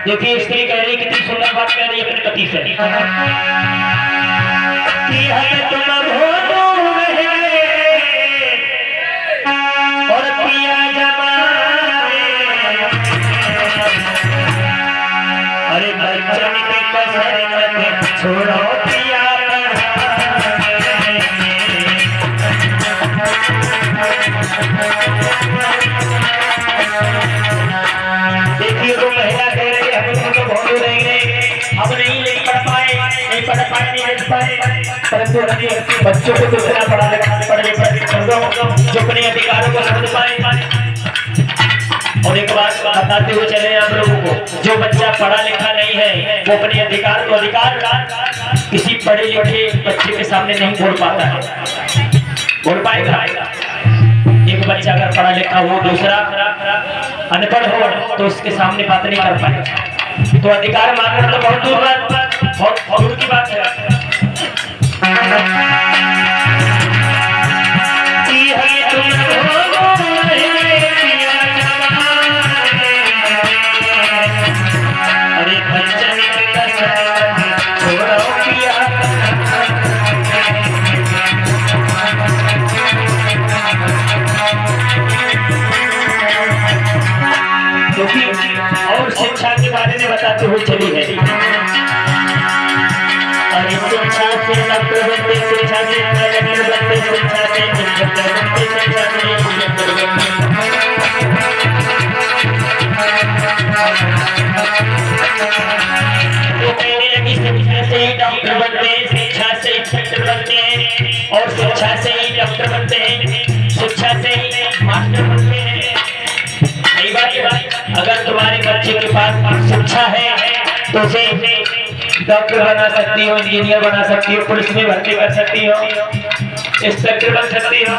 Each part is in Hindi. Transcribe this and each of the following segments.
देखिए स्त्री कह रही कितनी सुंदर बात कह रही है अपने पति से कि हमें तुम हो दूर रहे और पिया जमाए। अरे बच्चन के कसर मत छोड़ो पिया देखिए वो महिला कह रही है हम तो बहुत दूर रहेंगे, अब नहीं पढ़ पाए नहीं लिख पाए, परंतु बच्चों को तो इतना पढ़ा जो अपने अधिकारों को समझ पाए। और एक बात बताते हुए चले आप लोगों को, जो बच्चा पढ़ा लिखा नहीं है वो अपने अधिकार को किसी पढ़े लिखे बच्चे के सामने नहीं बोल पाता है, बोल पाएगा। एक बच्चा अगर पढ़ा लिखा हो दूसरा अनपढ़ हो तो उसके सामने बात नहीं कर पाएगा। तो अधिकार मांगना तो बहुत दूर की बात है। और शिक्षा के बारे में बताते हुए चली है। और इस शिक्षा से डॉक्टर बनते, शिक्षा से इंजीनियर बनते, शिक्षा से इंस्पेक्टर बनते, शिक्षा से तो कहने लगी शिक्षा से ही डॉक्टर बनते हैं, शिक्षा से इंस्पेक्टर बनते हैं और शिक्षा से ही डॉक्टर बनते हैं, शिक्षा से ही मास्टर बनते हैं। अगर तुम्हारे बच्चे के पास शिक्षा है तो उसे डॉक्टर बना सकती हो, इंजीनियर बना सकती हो, पुलिस में भर्ती कर सकती हो, इंस्पेक्टर बन सकती हो।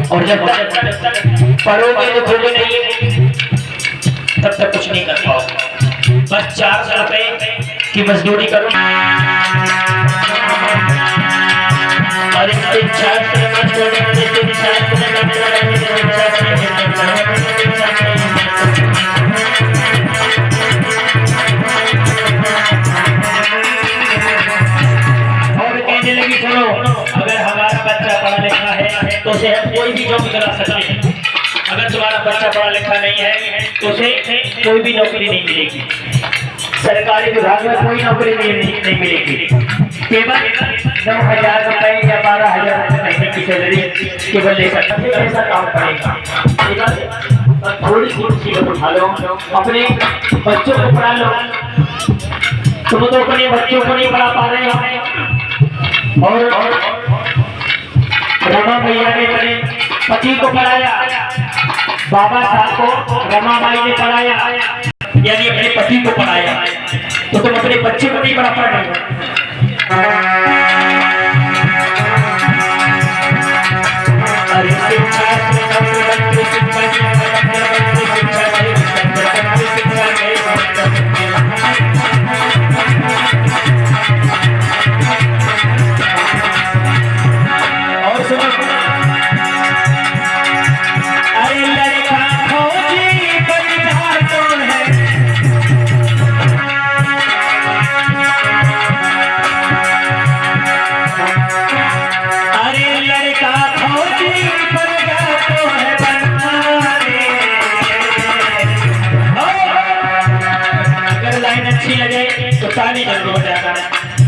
और जब तक पढ़ोगे लिखोगे नहीं तब तक कुछ नहीं कर पाओगे। बस 400 रुपए की मजदूरी करो और शिक्षा तो उसे हम कोई भी जॉब करा सकते हैं। अगर तुम्हारा बच्चा पढ़ा लिखा नहीं है तो उसे कोई भी नौकरी नहीं मिलेगी, सरकारी विभाग में कोई नौकरी नहीं मिलेगी। केवल 9,000 रुपए या 12,000 रुपए महीने की सैलरी केवल ले सकते हैं। ऐसा काम पड़ेगा। थोड़ी सी उठा लो, अपने बच्चों को पढ़ा लो। तुम तो अपने बच्चों को नहीं पढ़ा पा रहे हो और रमा भैया ने अपने पति को पढ़ाया, बाबा साहब को रमा माई ने पढ़ाया, यानी अपने पति को पढ़ाया, तो तुम अपने बच्चे को नहीं पढ़ा पा रहे हो।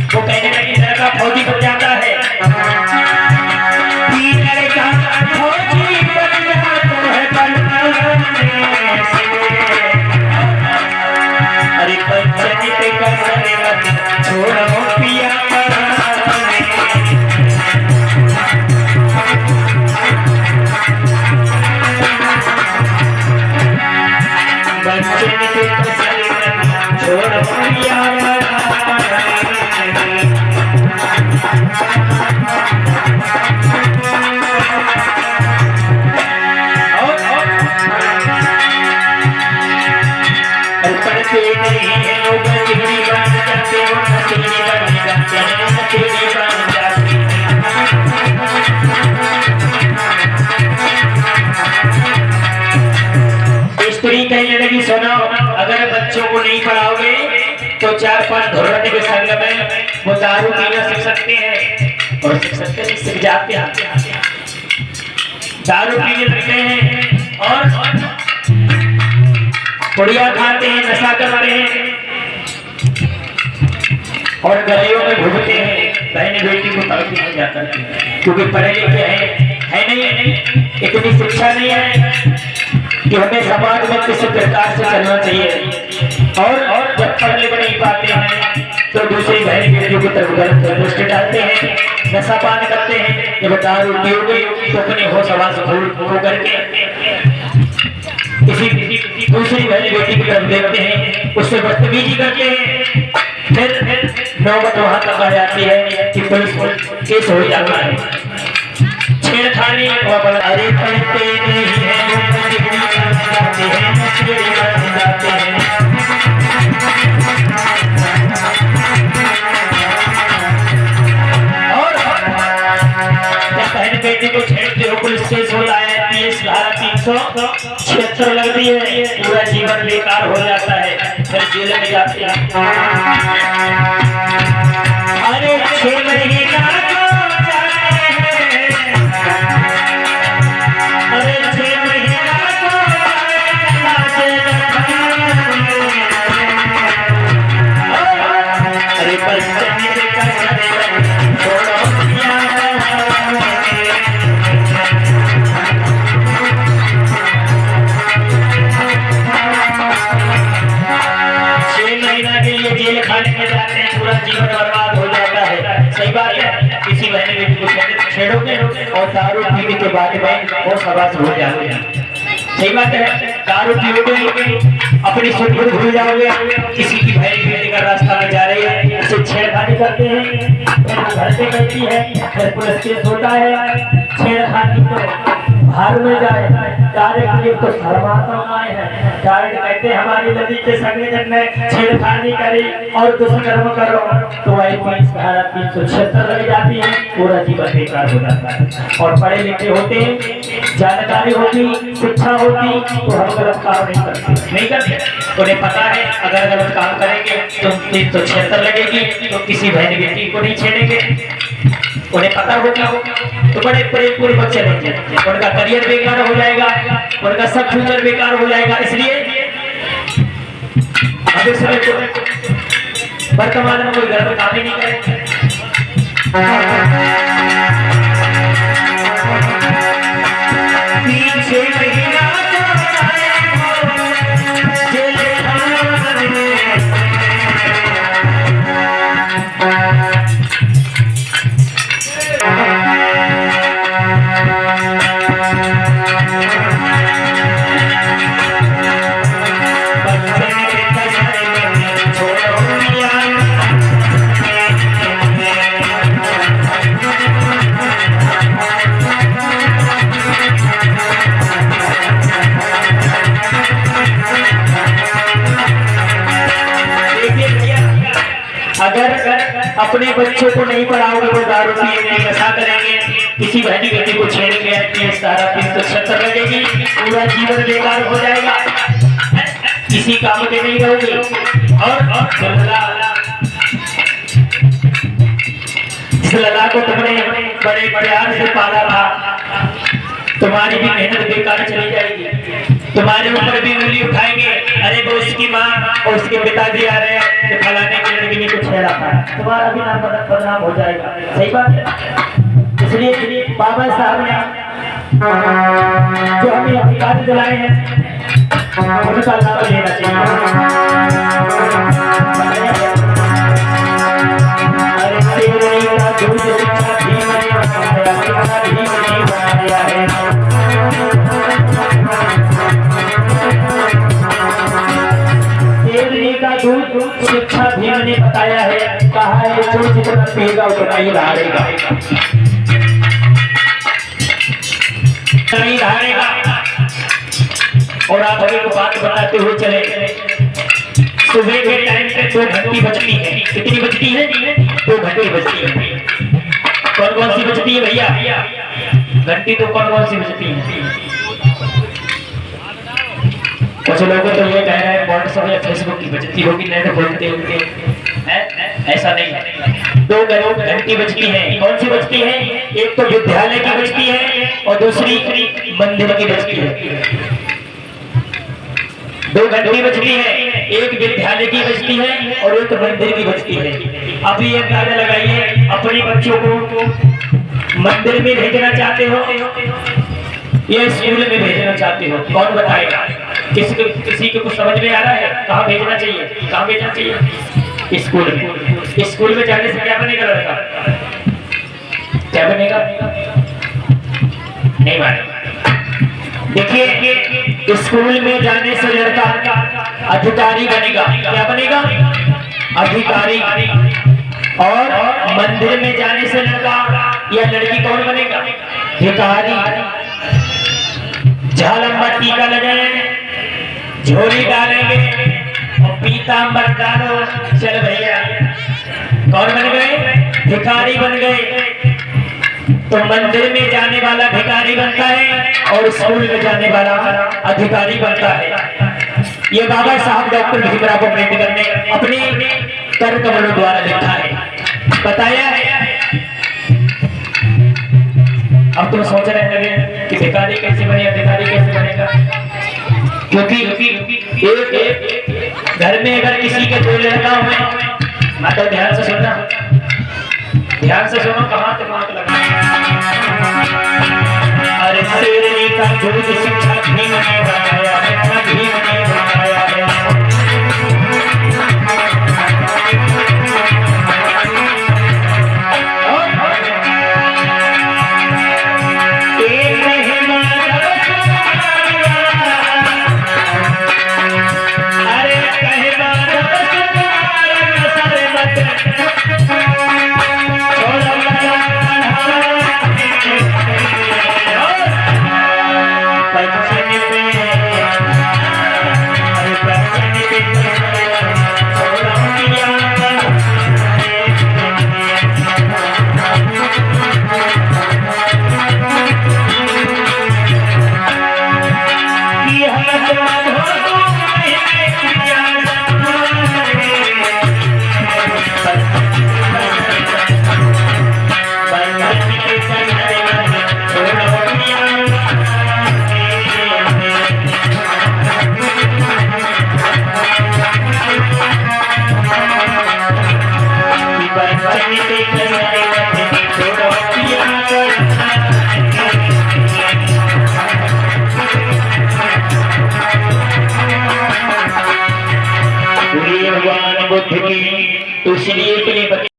वो कहने लगी लड़का फौजी बन जाता है, लड़का फौजी बन जाता है। अरे बच्चे पे कसर छोड़ो पिया बच्चे पे कसर छोड़ो पिया स्त्री कह 4-5 धुर्रने के संग में वो दारू पीना सीख सकते हैं और सीख सकते नहीं, सीख जाते हैं, दारू पीने लगते हैं और पुड़िया खाते हैं, नशा करते हैं और गलियों में घूमते हैं, बहन बेटी को तड़पी हो जाता है, क्योंकि पढ़े लिखे है नहीं, इतनी शिक्षा नहीं है कि हमें समाज में किसी प्रकार से चलना चाहिए। और जब पढ़ लिख नहीं पाते हैं तो दूसरी बहन बेटियों की तरफ गलत दृष्टि डालते हैं, नशा पान करते हैं। जब दारू पियोगे तो अपने होश आवाज खो करके किसी दूसरी बहन बेटी की तरफ देखते हैं, उससे बदतमीजी करते हैं, फिर नौबत वहां तक आ जाती है कि पुलिस केस हो जाता है, छेड़खानी। अरे पढ़ते नहीं है बहन बेटी को छेड़ते हो, पुलिस केस होता है, PS धारा 376 लगती है, पूरा जीवन बेकार हो जाता है, फिर जेल में जाते हैं। अरे 6 महीना जेल खाने में जाते हैं, पूरा जीवन बर्बाद हो जाता है। सही बात है, किसी बहन बेटी को छेड़ोगे और दारू पीने के बाद में वो सवाल हो जाओगे। सही बात है, दारू पियोगे अपनी सुध भूल जाओगे, किसी की बहन बेटी का रास्ता में जा रही है, उसे छेड़खानी करते हैं, घर से करती है, फिर पुलिस केस होता है, छेड़खानी तो बाहर में जाए, डायरेक्ट ये तो शर्माए हैं, डायरेक्ट कहते हैं हमारी नदी के संगठन में छेड़खानी करी और दुष्कर्म करो तो IPS धारा 376 लग जाती है, पूरा जीवन बेकार हो जाता है। और पढ़े लिखे होते हैं, जानकारी होती, शिक्षा होती तो हम गलत काम नहीं करते। उन्हें पता है अगर गलत काम करेंगे तो 376 लगेगी, तो किसी बहन बेटी को नहीं छेड़ेंगे। उन्हें पता होगा तो बड़े पूर्वक चलेंगे, उनका करियर बेकार हो जाएगा, उनका सब फ्यूचर बेकार हो जाएगा। इसलिए अभी समय वर्तमान में कोई गलत काम ही नहीं करेंगे। अगर अपने बच्चों को नहीं पढ़ाओगे वो दारू पिएंगे, नशा करेंगे, किसी बहनी बेटी को छेड़ेंगे, IPS धारा 376 लगेगी, पूरा जीवन बेकार हो जाएगा, किसी काम के नहीं रहोगे। और इस लला को तुमने बड़े प्यार से पाला था, तुम्हारी भी मेहनत बेकार चली जाएगी, तुम्हारे ऊपर भी उंगली उठाएंगे, अरे वो उसकी माँ और उसके पिताजी आ रहे हैं तो फलाने की लड़की ने कुछ छेड़ा था, तुम्हारा भी नाम बदनाम हो जाएगा। सही बात है, इसलिए बाबा साहब ने जो हमें अधिकार दिलाए हैं उनका लाभ लेना चाहिए। शिक्षा भीम ने बताया है, कहा है जो जितना पिएगा उतना ही हारेगा, नहीं हारेगा। और आप अभी को बात बताते हुए चले, सुबह के टाइम पे 2 घंटी बजती है, कितनी बजती है? 2 घंटी बजती है। कौन सी बजती है भैया? घंटी तो कौन सी बजती है? कुछ लोग तो ये कह रहे हैं व्हाट्सएप या फेसबुक की बजती होगी, नेट बोलते होंगे। ऐसा नहीं है। 2 घंटी बजती है। कौन सी बजती है? एक तो विद्यालय की बजती है और दूसरी मंदिर की बजती है। 2 घंटी बजती है, एक विद्यालय की बजती है और एक मंदिर की बजती है। अभी ये अंदाजा लगाइए, अपने बच्चों को मंदिर में भेजना चाहते हो या स्कूल में भेजना चाहते हो? कौन बताएगा? किसी को कुछ समझ में आ रहा है? कहाँ भेजना चाहिए? कहाँ भेजना चाहिए? स्कूल में। स्कूल में जाने से क्या बनेगा लड़का? क्या बनेगा? नहीं मानेगा। देखिए, स्कूल में जाने से लड़का अधिकारी बनेगा। क्या बनेगा? अधिकारी। और मंदिर में जाने से लड़का या लड़की कौन बनेगा? भिखारी। जहाँ लंबा टीका लगाए, झोली डालेंगे और पीतांबर डालो, चल भैया, कौन बन गए? भिखारी बन गए। तो मंदिर में जाने वाला भिखारी बनता है और स्कूल में जाने वाला अधिकारी बनता है। ये बाबा साहब डॉक्टर भीमराव अम्बेडकर ने अपने कर कमलों द्वारा लिखा है, बताया है। अब तुम सोच रहे हैं कि भिखारी कैसे बने, अधिकारी कैसे बनेगा? क्योंकि एक घर में अगर किसी के 2 लड़का हुए, मैं तो ध्यान से सुनना, ध्यान से सुनो, कहाँ दिमाग लगा। अरे शेरनी का दूध शिक्षा भीम ने बनाया है, भीम ने बनाया है। बुद्ध की तो इसलिए